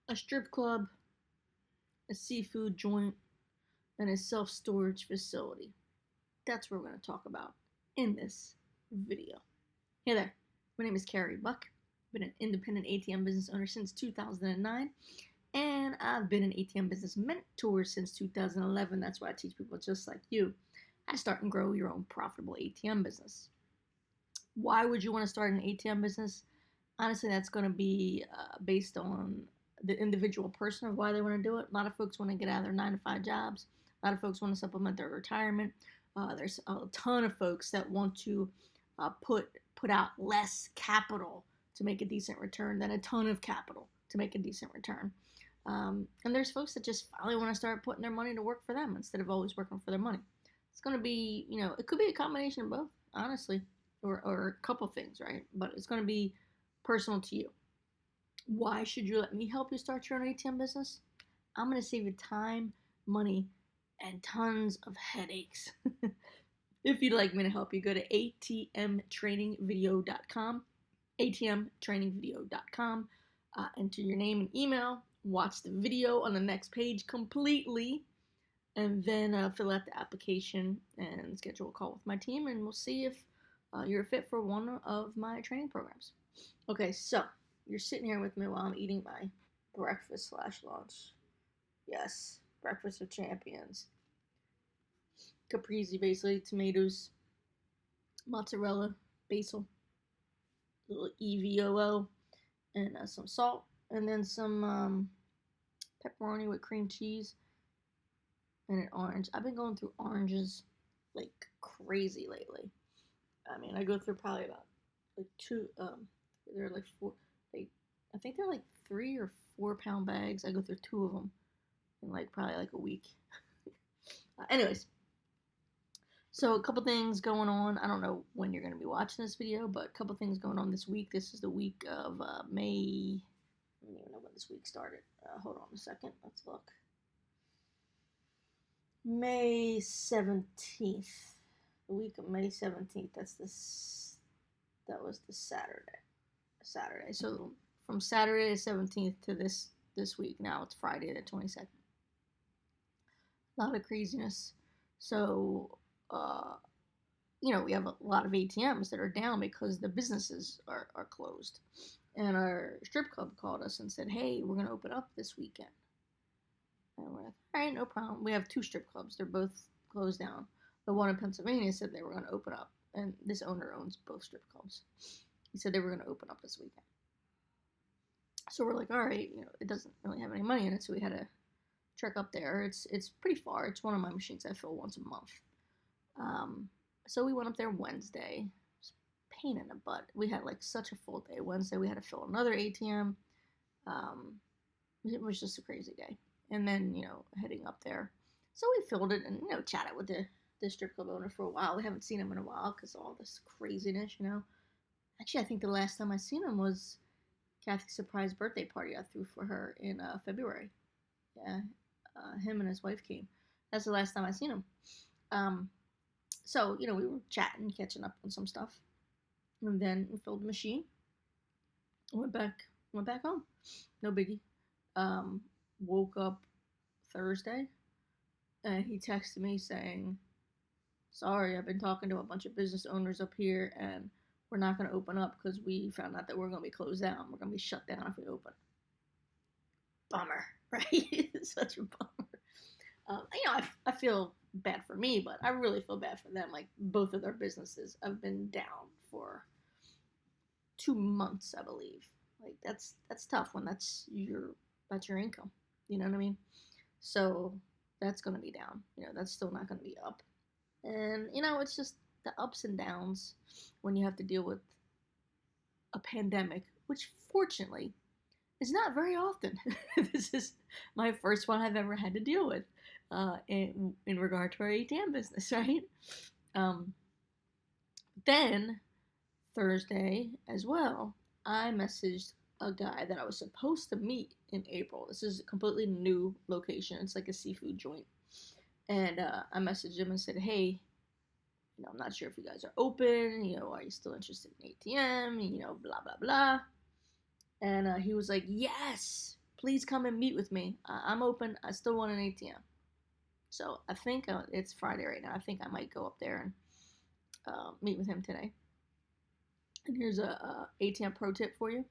a strip club, a seafood joint, and a self-storage facility. That's what we're going to talk about in this video. Hey there, my name is Carey Buck. I've been an independent ATM business owner since 2009, and I've been an ATM business mentor since 2011. That's why I teach people just like you how to start and grow your own profitable ATM business. Why would you want to start an ATM business? Honestly, that's going to be based on the individual person of why they want to do it. A lot of folks want to get out of their 9-to-5 jobs. A lot of folks want to supplement their retirement. There's a ton of folks that want to put out less capital to make a decent return than a ton of capital to make a decent return. And there's folks that just finally want to start putting their money to work for them instead of always working for their money. It's going to be, it could be a combination of both, honestly, or a couple things, right? But it's going to be personal to you. Why should you let me help you start your own ATM business? I'm going to save you time, money, and tons of headaches. If you'd like me to help you, go to atmtrainingvideo.com, atmtrainingvideo.com, enter your name and email, watch the video on the next page completely, and then fill out the application and schedule a call with my team, and we'll see if you're a fit for one of my training programs. Okay, so you're sitting here with me while I'm eating my breakfast / lunch. Yes, breakfast of champions. Caprese, basically, tomatoes, mozzarella, basil, little EVOO, and some salt, and then some pepperoni with cream cheese, and an orange. I've been going through oranges like crazy lately. I mean, I go through probably about like two, they're like four, I think they're like 3 or 4 pound bags. I go through 2 of them in like probably like a week. Anyways, so a couple things going on. I don't know when you're going to be watching this video, but a couple things going on this week. This is the week of May. I don't even know when this week started. Hold on a second. Let's look. May 17th. The week of May 17th. That was the Saturday. So from Saturday the 17th to this week. Now it's Friday the 22nd. A lot of craziness. So, we have a lot of ATMs that are down because the businesses are closed. And our strip club called us and said, hey, we're going to open up this weekend. And we're like, all right, no problem. We have 2 strip clubs. They're both closed down. The one in Pennsylvania said they were going to open up. And this owner owns both strip clubs. He said they were going to open up this weekend. So we're like, all right, it doesn't really have any money in it, so we had to trek up there. It's pretty far. It's one of my machines I fill once a month. So we went up there Wednesday. It's a pain in the butt. We had like such a full day. Wednesday we had to fill another ATM. It was just a crazy day. And then, heading up there. So we filled it and, chatted with the strip club owner for a while. We haven't seen him in a while because of all this craziness, Actually, I think the last time I seen him was Kathy's surprise birthday party I threw for her in February. Yeah, him and his wife came. That's the last time I seen him. So, we were chatting, catching up on some stuff. And then we filled the machine. Went back home. No biggie. Woke up Thursday. And he texted me saying, sorry, I've been talking to a bunch of business owners up here, and we're not going to open up because we found out that we're going to be closed down. We're going to be shut down if we open. Bummer, right? Such a bummer. I feel bad for me, but I really feel bad for them. Like, both of their businesses have been down for 2 months, I believe. Like, that's tough when that's your income. You know what I mean? So that's going to be down. That's still not going to be up. And, it's just the ups and downs when you have to deal with a pandemic, which fortunately is not very often. This is my first one I've ever had to deal with in regard to our ATM business, right? Then Thursday as well, I messaged a guy that I was supposed to meet in April. This is a completely new location. It's like a seafood joint. And I messaged him and said, hey, I'm not sure if you guys are open, are you still interested in ATM, blah, blah, blah. And he was like, yes, please come and meet with me. I'm open. I still want an ATM. So I think it's Friday right now. I think I might go up there and meet with him today. And here's a ATM pro tip for you.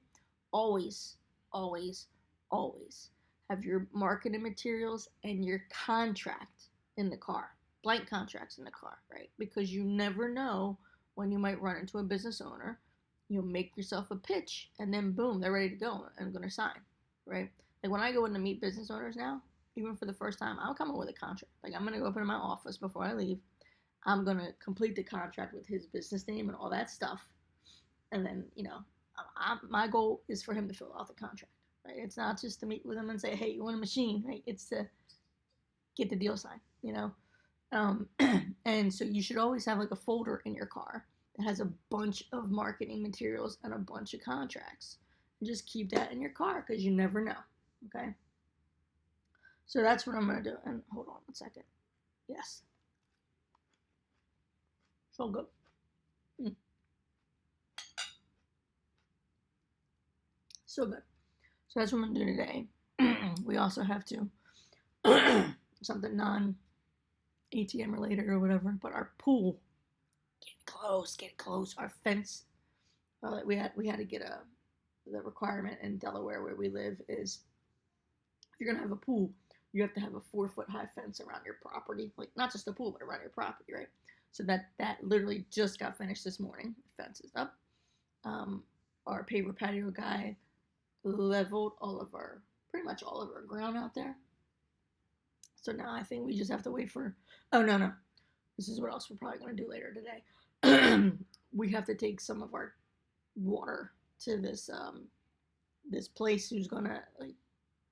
Always, always, always have your marketing materials and your contract in the car. Blank contracts in the car, right? Because you never know when you might run into a business owner. You'll make yourself a pitch, and then boom, they're ready to go and going to sign, right? Like when I go in to meet business owners now, even for the first time, I'll come in with a contract. Like I'm going to go up in my office before I leave. I'm going to complete the contract with his business name and all that stuff. And then, my goal is for him to fill out the contract, right? It's not just to meet with him and say, hey, you want a machine, right? It's to get the deal signed, And so you should always have like a folder in your car that has a bunch of marketing materials and a bunch of contracts. And just keep that in your car because you never know, okay? So that's what I'm going to do. And hold on one second. Yes. So good. So good. So that's what I'm going to do today. We also have to, something non-ATM related or whatever, but our pool, get close. Our fence, we had to get the requirement in Delaware where we live is if you're going to have a pool, you have to have a 4-foot high fence around your property. Like not just a pool, but around your property, right? So that literally just got finished this morning. The fence is up. Our paver patio guy leveled pretty much all of our ground out there. So now I think we just have to wait for, no. This is what else we're probably going to do later today. We have to take some of our water to this place who's going to like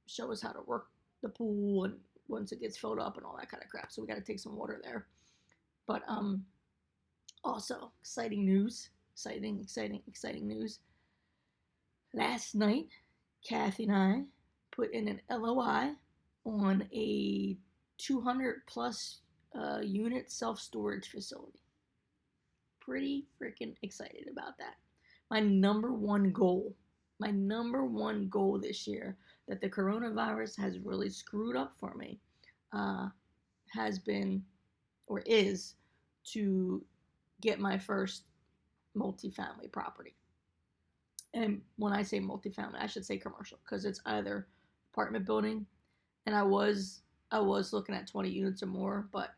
show us how to work the pool and once it gets filled up and all that kind of crap. So we got to take some water there. But also exciting news. Last night, Kathy and I put in an LOI on a 200 plus unit self-storage facility. Pretty freaking excited about that. My number one goal this year that the coronavirus has really screwed up for me has been or is to get my first multifamily property. And when I say multifamily, I should say commercial because it's either apartment building, and I was looking at 20 units or more, but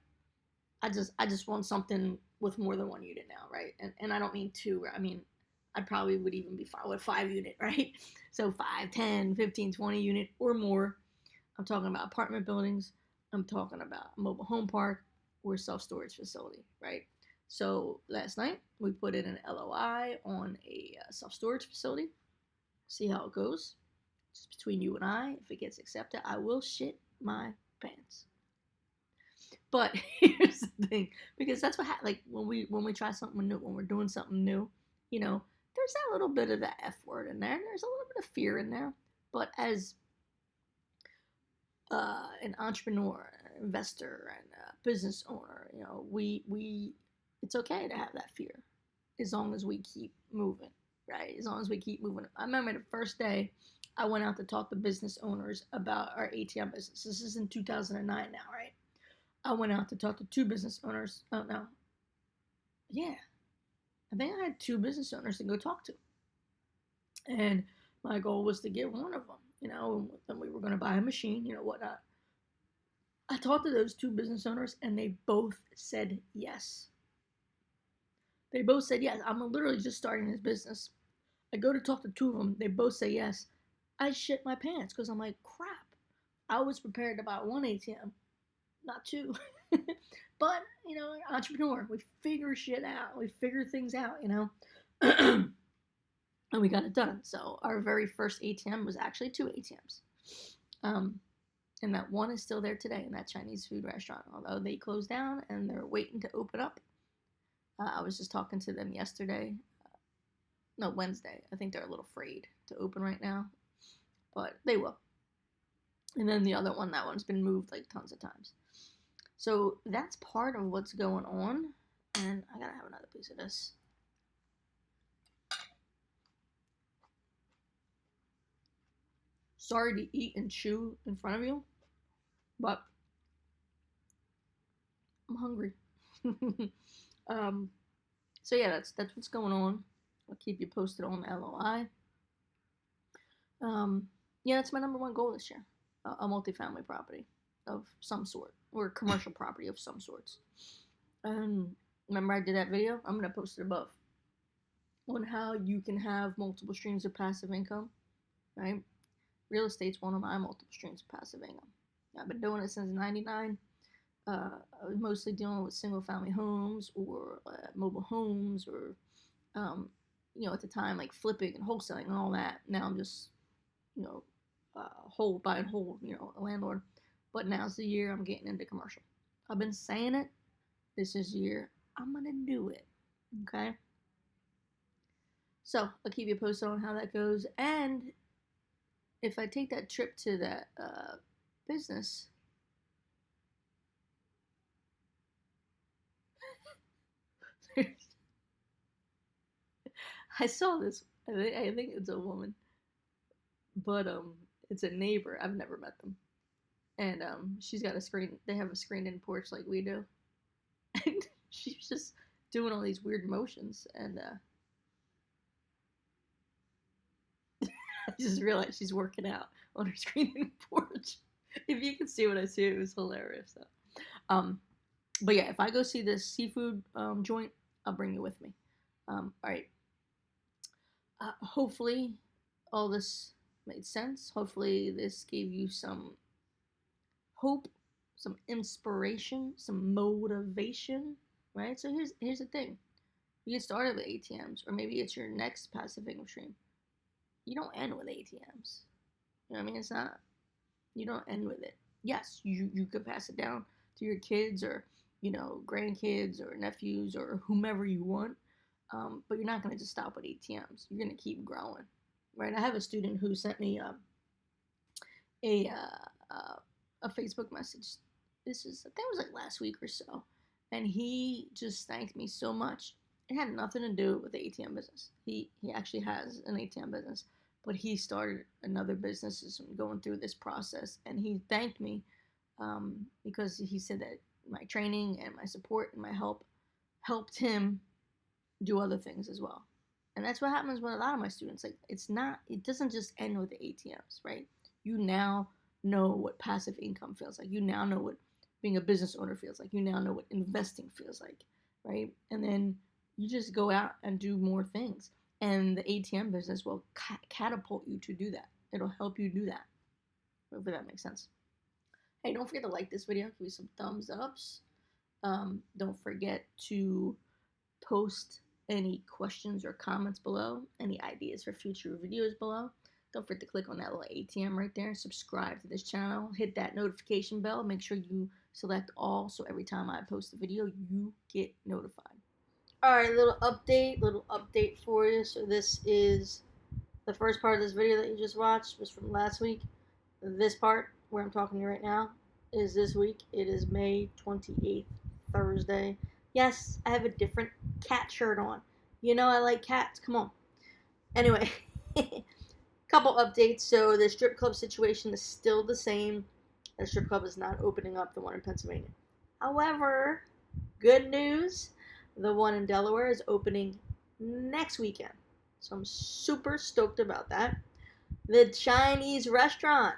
I just want something with more than one unit now, right? And I don't mean two. I mean, I probably would even be fine with 5 unit, right? So 5, 10, 15, 20 unit or more. I'm talking about apartment buildings. I'm talking about mobile home park or self-storage facility, right? So last night we put in an LOI on a self-storage facility. See how it goes. Just between you and I, if it gets accepted, I will shit my pants. But here's the thing, because that's what like when we try something new, when we're doing something new, there's that little bit of the F word in there. There's a little bit of fear in there. But as an entrepreneur, an investor, and a business owner, we it's okay to have that fear as long as we keep moving, right? As long as we keep moving. I remember the first day I went out to talk to business owners about our ATM business. This is in 2009 now, right? I went out to talk to 2 business owners. Oh, no. Yeah. I think I had 2 business owners to go talk to. And my goal was to get one of them, and we were going to buy a machine, whatnot. I talked to those 2 business owners, and they both said yes. They both said yes. I'm literally just starting this business. I go to talk to 2 of them. They both say yes. I shit my pants because I'm like, crap. I was prepared to buy 1 ATM, not 2. But, entrepreneur, we figure shit out. We figure things out, And we got it done. So our very first ATM was actually 2 ATMs. And that one is still there today in that Chinese food restaurant, although they closed down and they're waiting to open up. I was just talking to them Wednesday. I think they're a little afraid to open right now, but they will. And then the other one, that one's been moved like tons of times. So that's part of what's going on. And I gotta have another piece of this. sorry to eat and chew in front of you, but I'm hungry. um, so yeah, that's what's going on. I'll keep you posted on LOI. Yeah, that's my number one goal this year. A multifamily property of some sort, or a commercial property of some sorts. Remember I did that video? I'm gonna post it above on how you can have multiple streams of passive income, right? Real estate's one of my multiple streams of passive income. I've been doing it since '99. I was mostly dealing with single family homes or mobile homes or, at the time, like flipping and wholesaling and all that. Now I'm just, buy and hold, a landlord. But now's the year I'm getting into commercial. I've been saying it. This is the year I'm going to do it. Okay? So I'll keep you posted on how that goes. And if I take that trip to that business, I saw this. I think it's a woman, but it's a neighbor. I've never met them, and she's got a screen. They have a screened-in porch like we do, and she's just doing all these weird motions, and I just realized she's working out on her screened-in porch. If you could see what I see, it was hilarious. So, but yeah, if I go see this seafood joint, I'll bring you with me. All right. Hopefully, all this made sense. Hopefully, this gave you some hope, some inspiration, some motivation. Right. So here's the thing: you get started with ATMs, or maybe it's your next passive income stream. You don't end with ATMs. You know what I mean? It's not. You don't end with it. Yes, you could pass it down to your kids or grandkids or nephews or whomever you want. But you're not going to just stop with ATMs. You're going to keep growing, right? I have a student who sent me a Facebook message. I think it was like last week or so, and he just thanked me so much. It had nothing to do with the ATM business. He actually has an ATM business, but he started another business and going through this process, and he thanked me because he said that my training and my support and my help helped him do other things as well. And that's what happens with a lot of my students. Like, it doesn't just end with the ATMs, right? You now know what passive income feels like. You now know what being a business owner feels like. You now know what investing feels like, right? And then you just go out and do more things. And the ATM business will catapult you to do that. It'll help you do that. Hopefully that makes sense. Hey, don't forget to like this video. Give me some thumbs ups. Don't forget to post any questions or comments below, any ideas for future videos below. Don't forget to click on that little ATM right there. Subscribe to this channel. Hit that notification bell. Make sure you select all so every time I post a video, you get notified. Alright, little update for you. So this is the first part of this video that you just watched was from last week. This part, where I'm talking to you right now, is this week. It is May 28th, Thursday. Yes, I have a different cat shirt on. You know I like cats. Come on. Anyway, couple updates. So the strip club situation is still the same. The strip club is not opening up, the one in Pennsylvania. However, good news, the one in Delaware is opening next weekend. So I'm super stoked about that. The Chinese restaurant.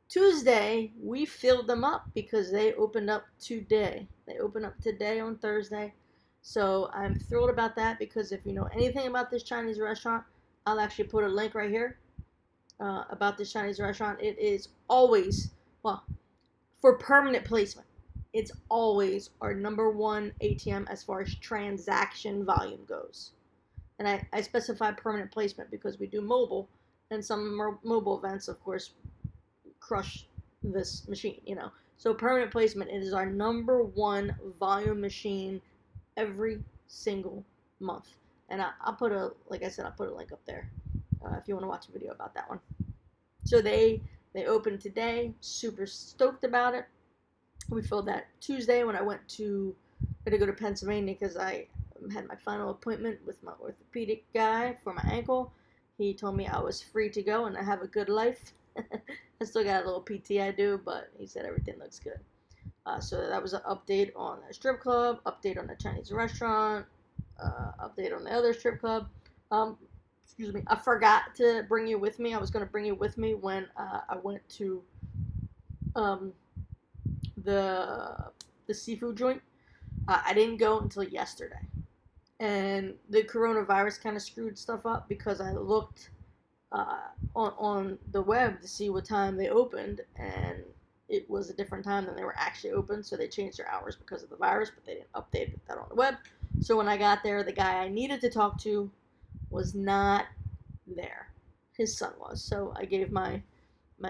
Tuesday, we filled them up because they opened up today. They opened up today on Thursday. So I'm thrilled about that because if you know anything about this Chinese restaurant, I'll actually put a link right here about this Chinese restaurant. It is always, for permanent placement, it's always our number one ATM as far as transaction volume goes. And I specify permanent placement because we do mobile, and some mobile events, of course, crush this machine, So permanent placement, it is our number one volume machine every single month. And I'll put a link up there if you want to watch a video about that one. So they opened today. Super stoked about it. We filled that Tuesday when I had to go to Pennsylvania because I had my final appointment with my orthopedic guy for my ankle. He told me I was free to go and I have a good life. I still got a little PT I do, but he said everything looks good. So that was an update on the strip club, update on the Chinese restaurant, update on the other strip club. Um, excuse me, I forgot to bring you with me. I was going to bring you with me when I went to um, the seafood joint. I didn't go until yesterday, and the coronavirus kind of screwed stuff up because I looked on the web to see what time they opened, and it was a different time than they were actually open. So they changed their hours because of the virus, but they didn't update that on the web. So when I got there, the guy I needed to talk to was not there. His son was. So I gave my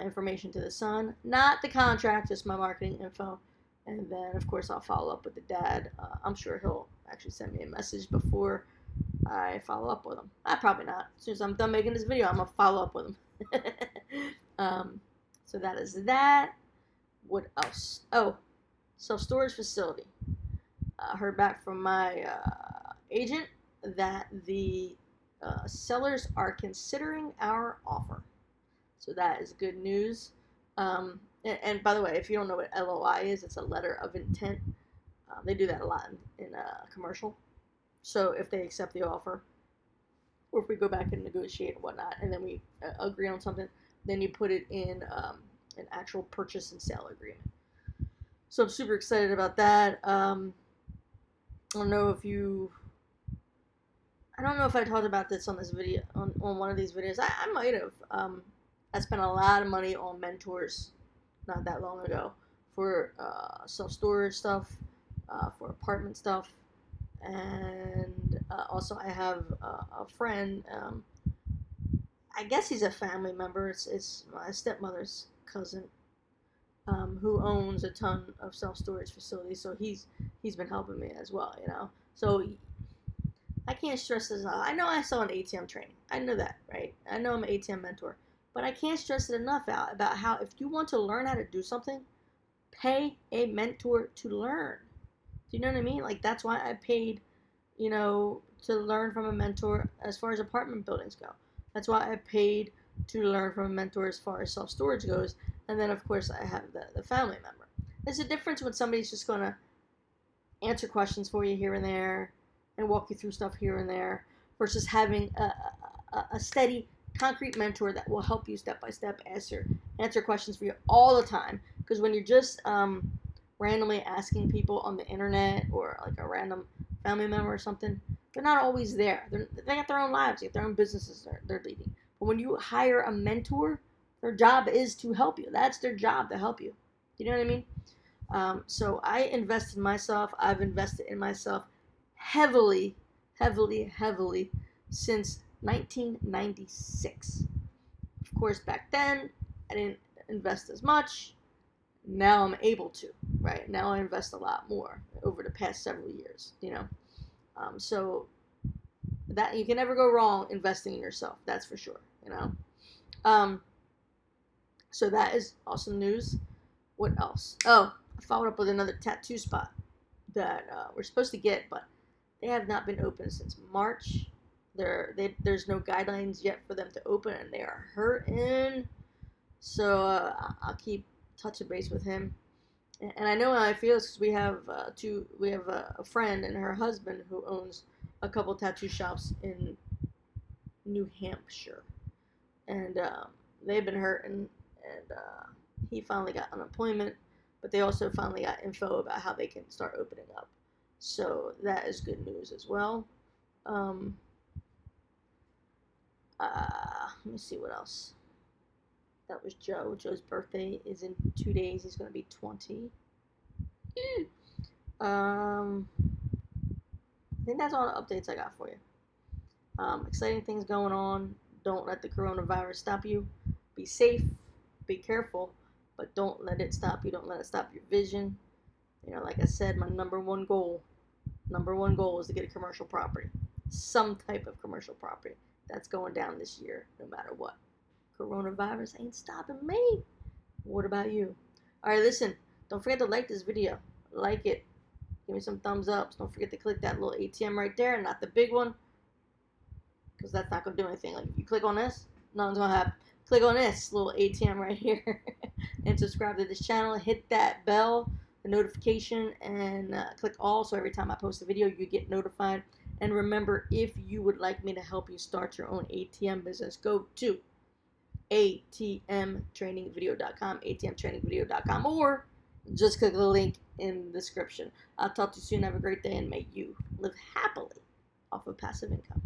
information to the son, not the contract, just my marketing info. And then, of course, I'll follow up with the dad. I'm sure he'll actually send me a message before I follow up with him. Probably not. As soon as I'm done making this video, I'm going to follow up with him. So that is that. What else? Oh, self-storage facility. I heard back from my agent that the sellers are considering our offer. So that is good news. And by the way, if you don't know what LOI is, it's a letter of intent. They do that a lot in commercial. So if they accept the offer, or if we go back and negotiate and whatnot, and then we agree on something, then you put it in an actual purchase and sale agreement. So I'm super excited about that. I don't know if I talked about this on this video, on one of these videos. I might have. I spent a lot of money on mentors not that long ago for self-storage stuff, for apartment stuff, and also I have a friend, I guess he's a family member, it's my stepmother's cousin, who owns a ton of self-storage facilities, so he's been helping me as well, so I can't stress this enough. I know I saw an ATM training, I know that, right? I know I'm an ATM mentor, but I can't stress it enough out about how if you want to learn how to do something, pay a mentor to learn. Do you know what I mean? Like, that's why I paid, to learn from a mentor as far as apartment buildings go. That's why I paid to learn from a mentor as far as self-storage goes. And then, of course, I have the family member. There's a difference when somebody's just going to answer questions for you here and there and walk you through stuff here and there versus having a steady, concrete mentor that will help you step by step answer questions for you all the time. Because when you're just randomly asking people on the internet or like a random family member or something, they're not always there. They got their own lives, they got their own businesses they're leading. But when you hire a mentor, their job is to help you. That's their job, to help you. You know what I mean? So I invest in myself. I've invested in myself heavily since 1996. Of course, back then, I didn't invest as much. Now I'm able to, right? Now I invest a lot more over the past several years, So that you can never go wrong investing in yourself. That's for sure, So that is awesome news. What else? Oh, I followed up with another tattoo spot that we're supposed to get, but they have not been open since March. There's no guidelines yet for them to open, and they are hurting. So I'll keep touching base with him. And I know how I feel because we have a friend and her husband who owns a couple tattoo shops in New Hampshire, and they've been hurting, and he finally got unemployment, but they also finally got info about how they can start opening up. So that is good news as well. Let me see what else. That was Joe. Joe's birthday is in 2 days. He's going to be 20. I think that's all the updates I got for you. Exciting things going on. Don't let the coronavirus stop you. Be safe. Be careful. But don't let it stop you. Don't let it stop your vision. Like I said, my number one goal is to get a commercial property. Some type of commercial property. That's going down this year, no matter what. Coronavirus ain't stopping me. What about you? Alright, listen. Don't forget to like this video. Like it. Give me some thumbs up. Don't forget to click that little ATM right there, not the big one. Because that's not going to do anything. Like, if you click on this, nothing's going to happen. click on this little ATM right here and subscribe to this channel. Hit that bell, the notification, and click all, so every time I post a video you get notified. And remember, if you would like me to help you start your own ATM business, go to atmtrainingvideo.com, atmtrainingvideo.com, or just click the link in the description. I'll talk to you soon. Have a great day, and may you live happily off of passive income.